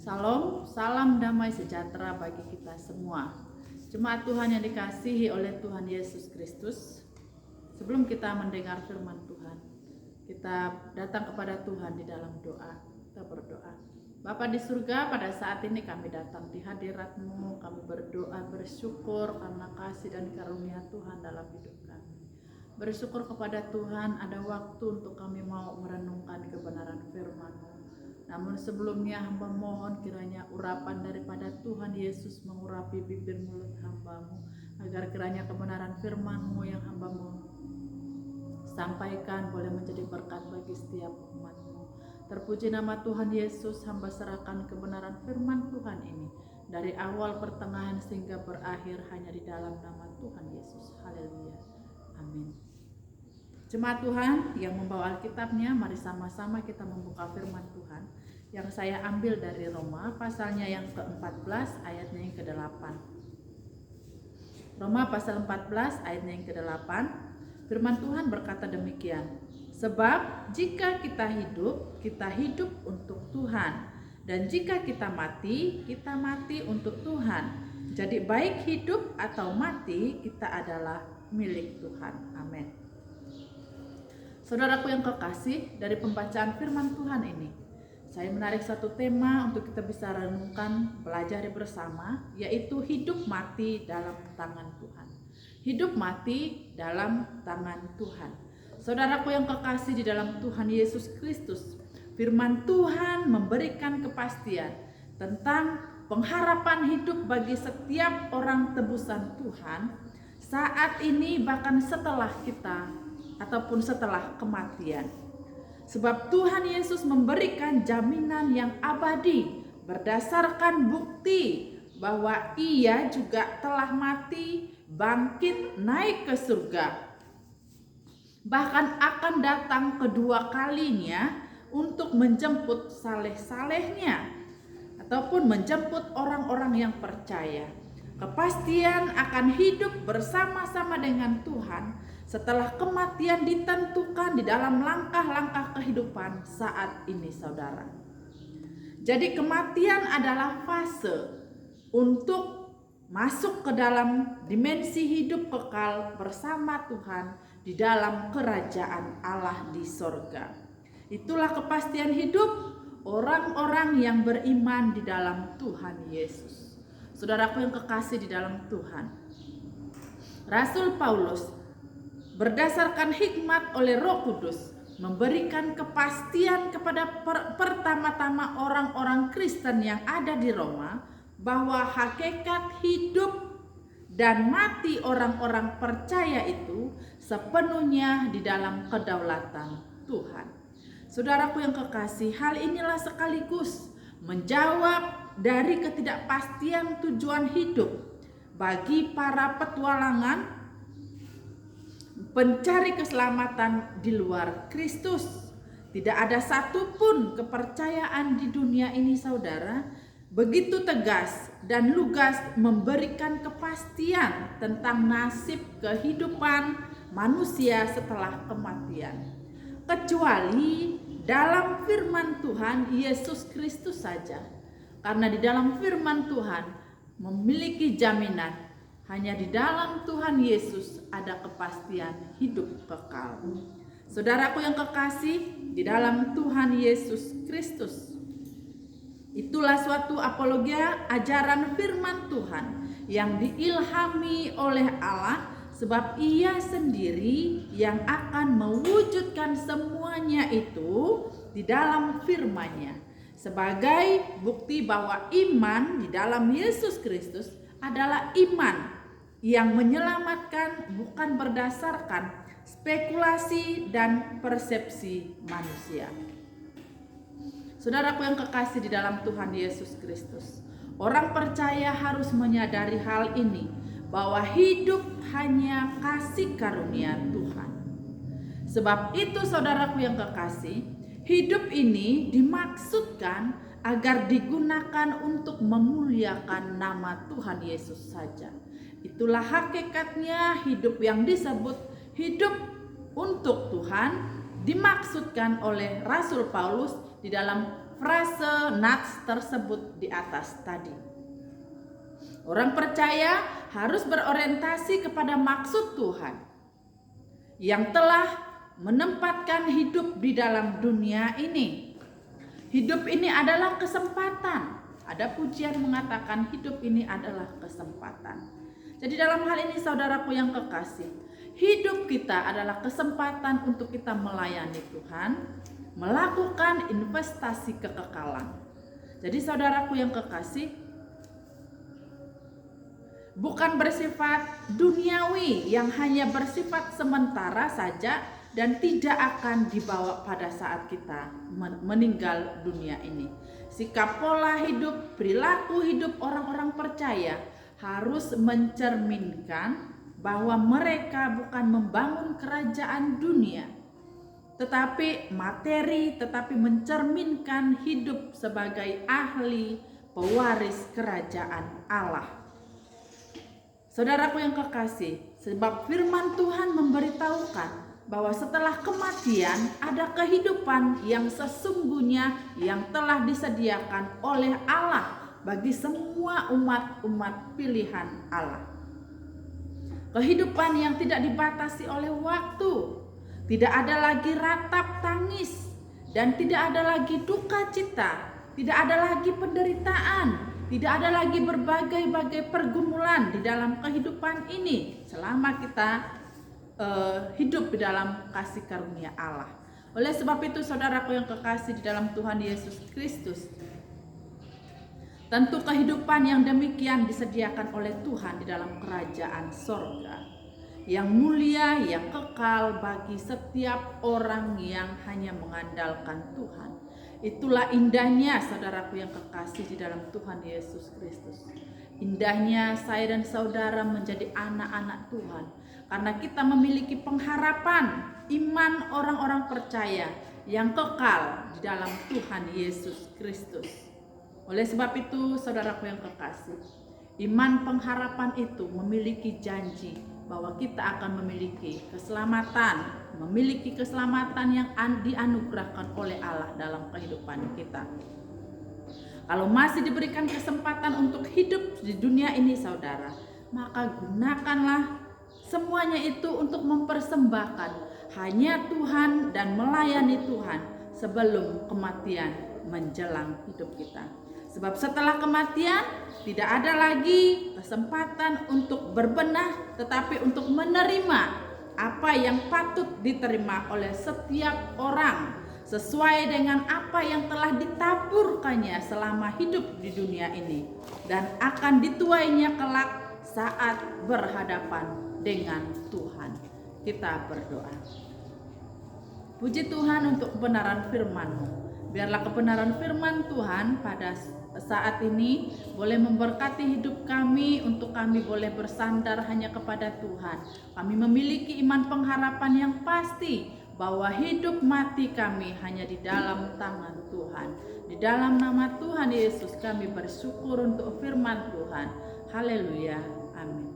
Salam, salam damai sejahtera bagi kita semua. Jemaat Tuhan yang dikasihi oleh Tuhan Yesus Kristus. Sebelum kita mendengar firman Tuhan, kita datang kepada Tuhan di dalam doa. Kita berdoa. Bapa di surga, pada saat ini kami datang di hadirat-Mu. Kami berdoa, bersyukur karena kasih dan karunia Tuhan dalam hidup kami. Bersyukur kepada Tuhan ada waktu untuk kami mau merenungkan kebenaran firman-Mu. Namun sebelumnya hamba mohon kiranya urapan daripada Tuhan Yesus mengurapi bibir mulut hamba-Mu, agar kiranya kebenaran firman-Mu yang hamba-Mu sampaikan boleh menjadi berkat bagi setiap umat-Mu. Terpuji nama Tuhan Yesus, hamba serahkan kebenaran firman Tuhan ini dari awal pertengahan sehingga berakhir hanya di dalam nama Tuhan Yesus. Haleluya. Amin. Jemaat Tuhan yang membawa Alkitabnya, mari sama-sama kita membuka firman Tuhan yang saya ambil dari Roma pasalnya yang ke-14 ayatnya yang ke-8. Roma pasal 14 ayatnya yang ke-8. Firman Tuhan berkata demikian. Sebab jika kita hidup untuk Tuhan, dan jika kita mati untuk Tuhan. Jadi baik hidup atau mati, kita adalah milik Tuhan. Amin. Saudaraku yang kekasih, dari pembacaan firman Tuhan ini, saya menarik satu tema untuk kita bisa renungkan, pelajari bersama, yaitu hidup mati dalam tangan Tuhan. Hidup mati dalam tangan Tuhan. Saudaraku yang kekasih di dalam Tuhan Yesus Kristus, firman Tuhan memberikan kepastian tentang pengharapan hidup bagi setiap orang tebusan Tuhan saat ini, bahkan setelah kita ataupun setelah kematian. Sebab Tuhan Yesus memberikan jaminan yang abadi berdasarkan bukti bahwa Ia juga telah mati, bangkit, naik ke surga. Bahkan akan datang kedua kalinya untuk menjemput saleh-salehnya ataupun menjemput orang-orang yang percaya. Kepastian akan hidup bersama-sama dengan Tuhan setelah kematian ditentukan di dalam langkah-langkah kehidupan saat ini, saudara. Jadi kematian adalah fase untuk masuk ke dalam dimensi hidup kekal bersama Tuhan di dalam kerajaan Allah di sorga. Itulah kepastian hidup orang-orang yang beriman di dalam Tuhan Yesus. Saudaraku yang kekasih di dalam Tuhan, Rasul Paulus berdasarkan hikmat oleh Roh Kudus memberikan kepastian kepada pertama-tama orang-orang Kristen yang ada di Roma bahwa hakikat hidup dan mati orang-orang percaya itu sepenuhnya di dalam kedaulatan Tuhan. Saudaraku yang kekasih, hal inilah sekaligus menjawab dari ketidakpastian tujuan hidup bagi para petualangan pencari keselamatan di luar Kristus. Tidak ada satupun kepercayaan di dunia ini, saudara, begitu tegas dan lugas memberikan kepastian tentang nasib kehidupan manusia setelah kematian, kecuali dalam firman Tuhan Yesus Kristus saja. Karena di dalam firman Tuhan memiliki jaminan, hanya di dalam Tuhan Yesus ada kepastian hidup kekal. Saudaraku yang kekasih di dalam Tuhan Yesus Kristus, itulah suatu apologia ajaran firman Tuhan yang diilhami oleh Allah, sebab Ia sendiri yang akan mewujudkan semuanya itu di dalam firman-Nya. Sebagai bukti bahwa iman di dalam Yesus Kristus adalah iman yang menyelamatkan, bukan berdasarkan spekulasi dan persepsi manusia. Saudaraku yang kekasih di dalam Tuhan Yesus Kristus, orang percaya harus menyadari hal ini, bahwa hidup hanya kasih karunia Tuhan. Sebab itu, saudaraku yang kekasih, hidup ini dimaksudkan agar digunakan untuk memuliakan nama Tuhan Yesus saja. Itulah hakikatnya hidup yang disebut hidup untuk Tuhan, dimaksudkan oleh Rasul Paulus di dalam frase nats tersebut di atas tadi. Orang percaya harus berorientasi kepada maksud Tuhan yang telah menempatkan hidup di dalam dunia ini. Hidup ini adalah kesempatan. Ada pujian mengatakan hidup ini adalah kesempatan. Jadi dalam hal ini saudaraku yang kekasih, hidup kita adalah kesempatan untuk kita melayani Tuhan, melakukan investasi kekekalan. Jadi saudaraku yang kekasih, bukan bersifat duniawi yang hanya bersifat sementara saja dan tidak akan dibawa pada saat kita meninggal dunia ini. Sikap pola hidup, perilaku hidup orang-orang percaya harus mencerminkan bahwa mereka bukan membangun kerajaan dunia, tetapi materi, tetapi mencerminkan hidup sebagai ahli pewaris kerajaan Allah. Saudaraku yang kekasih, sebab firman Tuhan memberitahukan bahwa setelah kematian ada kehidupan yang sesungguhnya yang telah disediakan oleh Allah bagi semua umat-umat pilihan Allah. Kehidupan yang tidak dibatasi oleh waktu, tidak ada lagi ratap tangis, dan tidak ada lagi duka cita, tidak ada lagi penderitaan, tidak ada lagi berbagai-bagai pergumulan di dalam kehidupan ini selama kita hidup di dalam kasih karunia Allah. Oleh sebab itu saudaraku yang kekasih di dalam Tuhan Yesus Kristus, tentu kehidupan yang demikian disediakan oleh Tuhan di dalam kerajaan sorga yang mulia, yang kekal bagi setiap orang yang hanya mengandalkan Tuhan. Itulah indahnya saudaraku yang kekasih di dalam Tuhan Yesus Kristus. Indahnya saya dan saudara menjadi anak-anak Tuhan karena kita memiliki pengharapan iman orang-orang percaya yang kekal di dalam Tuhan Yesus Kristus. Oleh sebab itu saudaraku yang kekasih, iman pengharapan itu memiliki janji bahwa kita akan memiliki keselamatan yang dianugerahkan oleh Allah dalam kehidupan kita. Kalau masih diberikan kesempatan untuk hidup di dunia ini saudara, maka gunakanlah semuanya itu untuk mempersembahkan hanya Tuhan dan melayani Tuhan sebelum kematian menjelang hidup kita. Sebab setelah kematian tidak ada lagi kesempatan untuk berbenah, tetapi untuk menerima apa yang patut diterima oleh setiap orang sesuai dengan apa yang telah ditaburkannya selama hidup di dunia ini dan akan dituainya kelak saat berhadapan dengan Tuhan. Kita berdoa. Puji Tuhan untuk kebenaran firman-Mu. Biarlah kebenaran firman Tuhan pada saat ini boleh memberkati hidup kami, untuk kami boleh bersandar hanya kepada Tuhan. Kami memiliki iman pengharapan yang pasti bahwa hidup mati kami hanya di dalam tangan Tuhan. Di dalam nama Tuhan Yesus kami bersyukur untuk firman Tuhan. Haleluya. Amin.